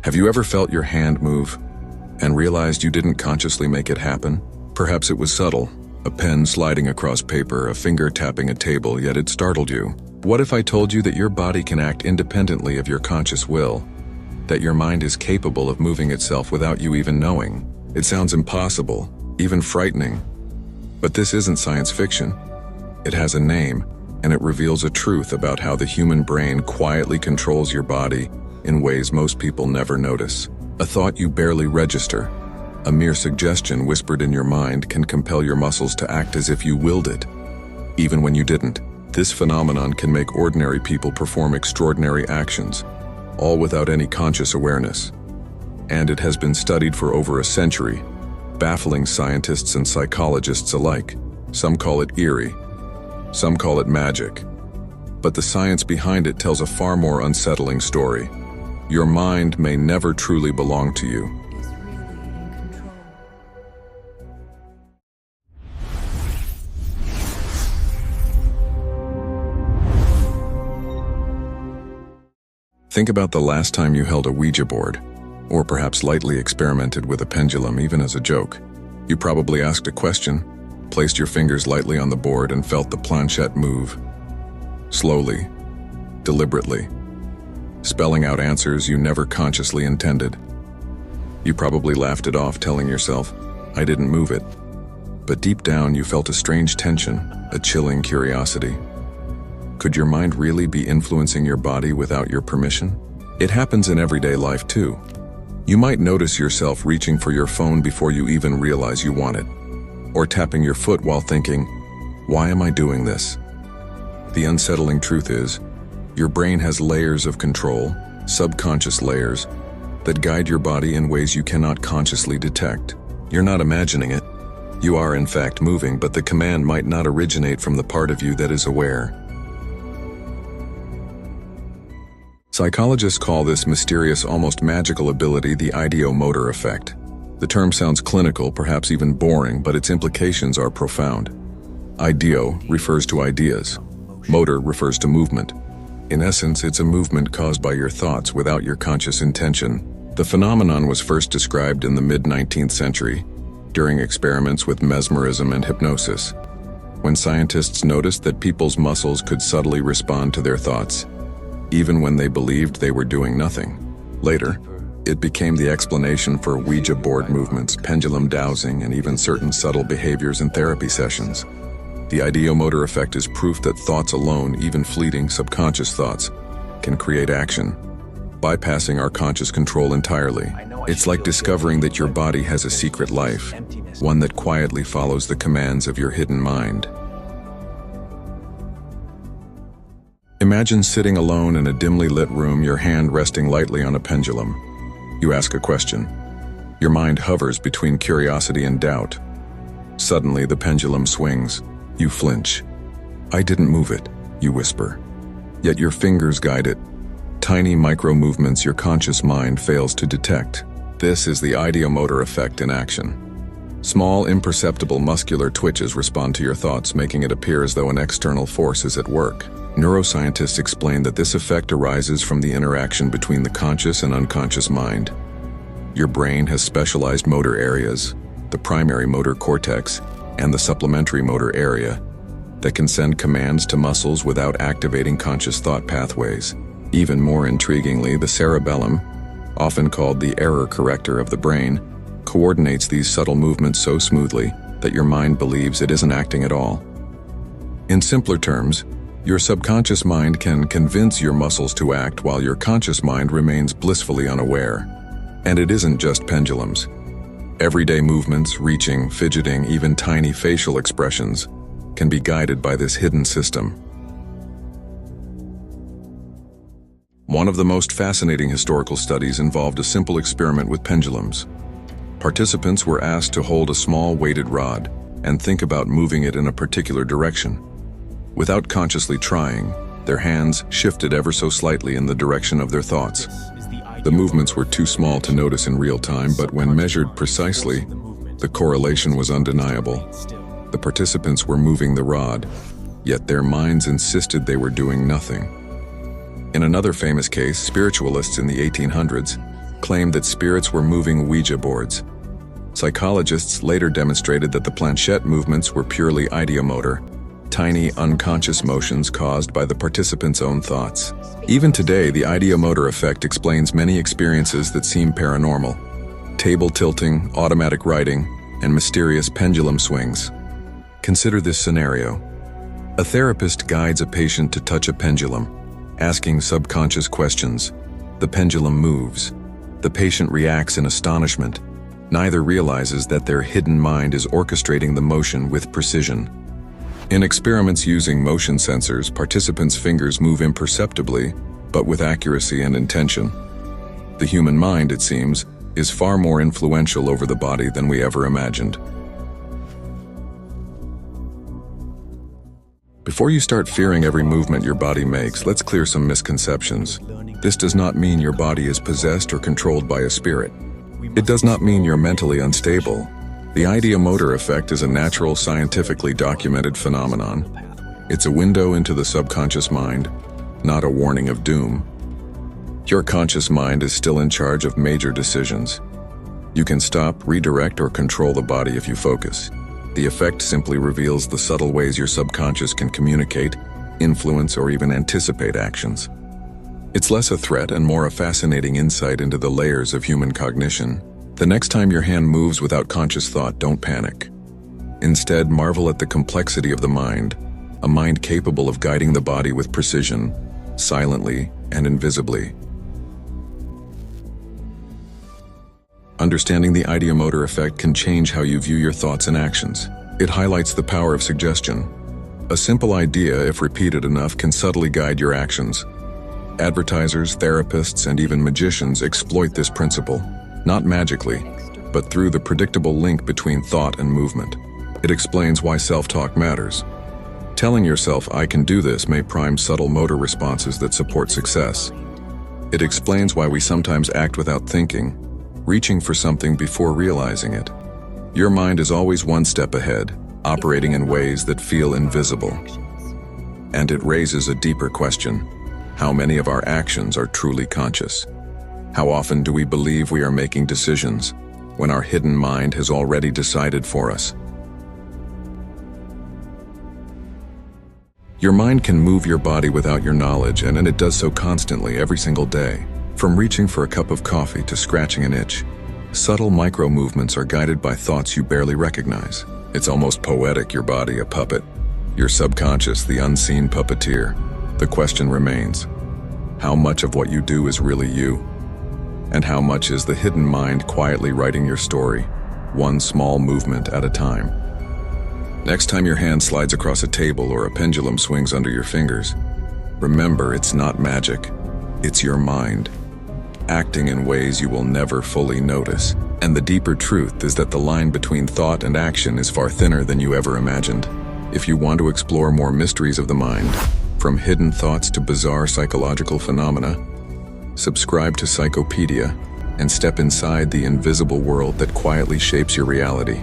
Have you ever felt your hand move and realized you didn't consciously make it happen? Perhaps it was subtle, a pen sliding across paper, a finger tapping a table, yet it startled you. What if I told you that your body can act independently of your conscious will? That your mind is capable of moving itself without you even knowing? It sounds impossible, even frightening. But this isn't science fiction. It has a name, and it reveals a truth about how the human brain quietly controls your body in ways most people never notice. A thought you barely register, a mere suggestion whispered in your mind can compel your muscles to act as if you willed it, even when you didn't. This phenomenon can make ordinary people perform extraordinary actions, all without any conscious awareness. And it has been studied for over a century, baffling scientists and psychologists alike. Some call it eerie, some call it magic. But the science behind it tells a far more unsettling story. Your mind may never truly belong to you. Is really in control. Think about the last time you held a Ouija board, or perhaps lightly experimented with a pendulum even as a joke. You probably asked a question, placed your fingers lightly on the board and felt the planchette move. Slowly, deliberately, spelling out answers you never consciously intended. You probably laughed it off, telling yourself, "I didn't move it." But deep down you felt a strange tension, a chilling curiosity. Could your mind really be influencing your body without your permission? It happens in everyday life too. You might notice yourself reaching for your phone before you even realize you want it, or tapping your foot while thinking, "Why am I doing this?" The unsettling truth is, your brain has layers of control, subconscious layers, that guide your body in ways you cannot consciously detect. You're not imagining it. You are in fact moving, but the command might not originate from the part of you that is aware. Psychologists call this mysterious, almost magical ability the ideomotor effect. The term sounds clinical, perhaps even boring, but its implications are profound. Ideo refers to ideas. Motor refers to movement. In essence, it's a movement caused by your thoughts without your conscious intention. The phenomenon was first described in the mid-19th century, during experiments with mesmerism and hypnosis, when scientists noticed that people's muscles could subtly respond to their thoughts, even when they believed they were doing nothing. Later, it became the explanation for Ouija board movements, pendulum dowsing, and even certain subtle behaviors in therapy sessions. The ideomotor effect is proof that thoughts alone, even fleeting subconscious thoughts, can create action, bypassing our conscious control entirely. It's like discovering that your body has a secret life, one that quietly follows the commands of your hidden mind. Imagine sitting alone in a dimly lit room, your hand resting lightly on a pendulum. You ask a question. Your mind hovers between curiosity and doubt. Suddenly, the pendulum swings. You flinch. "I didn't move it," you whisper. Yet your fingers guide it. Tiny micro movements your conscious mind fails to detect. This is the ideomotor effect in action. Small, imperceptible muscular twitches respond to your thoughts, making it appear as though an external force is at work. Neuroscientists explain that this effect arises from the interaction between the conscious and unconscious mind. Your brain has specialized motor areas, the primary motor cortex and the supplementary motor area, that can send commands to muscles without activating conscious thought pathways. Even more intriguingly, the cerebellum, often called the error corrector of the brain, coordinates these subtle movements so smoothly that your mind believes it isn't acting at all. In simpler terms, your subconscious mind can convince your muscles to act while your conscious mind remains blissfully unaware. And it isn't just pendulums. Everyday movements, reaching, fidgeting, even tiny facial expressions can be guided by this hidden system. One of the most fascinating historical studies involved a simple experiment with pendulums. Participants were asked to hold a small weighted rod and think about moving it in a particular direction. Without consciously trying, their hands shifted ever so slightly in the direction of their thoughts. The movements were too small to notice in real time, but when measured precisely, the correlation was undeniable. The participants were moving the rod, yet their minds insisted they were doing nothing. In another famous case, spiritualists in the 1800s claimed that spirits were moving Ouija boards. Psychologists later demonstrated that the planchette movements were purely ideomotor, tiny unconscious motions caused by the participants' own thoughts. Even today, the ideomotor effect explains many experiences that seem paranormal: table tilting, automatic writing, and mysterious pendulum swings. Consider this scenario. A therapist guides a patient to touch a pendulum, asking subconscious questions. The pendulum moves. The patient reacts in astonishment. Neither realizes that their hidden mind is orchestrating the motion with precision. In experiments using motion sensors, participants' fingers move imperceptibly, but with accuracy and intention. The human mind, it seems, is far more influential over the body than we ever imagined. Before you start fearing every movement your body makes, let's clear some misconceptions. This does not mean your body is possessed or controlled by a spirit. It does not mean you're mentally unstable. The ideomotor effect is a natural, scientifically documented phenomenon. It's a window into the subconscious mind, not a warning of doom. Your conscious mind is still in charge of major decisions. You can stop, redirect, or control the body if you focus. The effect simply reveals the subtle ways your subconscious can communicate, influence, or even anticipate actions. It's less a threat and more a fascinating insight into the layers of human cognition. The next time your hand moves without conscious thought, don't panic. Instead, marvel at the complexity of the mind, a mind capable of guiding the body with precision, silently and invisibly. Understanding the ideomotor effect can change how you view your thoughts and actions. It highlights the power of suggestion. A simple idea, if repeated enough, can subtly guide your actions. Advertisers, therapists, and even magicians exploit this principle, not magically, but through the predictable link between thought and movement. It explains why self-talk matters. Telling yourself, "I can do this," may prime subtle motor responses that support success. It explains why we sometimes act without thinking, reaching for something before realizing it. Your mind is always one step ahead, operating in ways that feel invisible. And it raises a deeper question: how many of our actions are truly conscious? How often do we believe we are making decisions when our hidden mind has already decided for us? Your mind can move your body without your knowledge, and it does so constantly, every single day. From reaching for a cup of coffee to scratching an itch, subtle micro-movements are guided by thoughts you barely recognize. It's almost poetic, your body a puppet, your subconscious the unseen puppeteer. The question remains: how much of what you do is really you? And how much is the hidden mind quietly writing your story, one small movement at a time? Next time your hand slides across a table or a pendulum swings under your fingers, remember, it's not magic. It's your mind, acting in ways you will never fully notice. And the deeper truth is that the line between thought and action is far thinner than you ever imagined. If you want to explore more mysteries of the mind, from hidden thoughts to bizarre psychological phenomena, subscribe to Psychopedia and step inside the invisible world that quietly shapes your reality.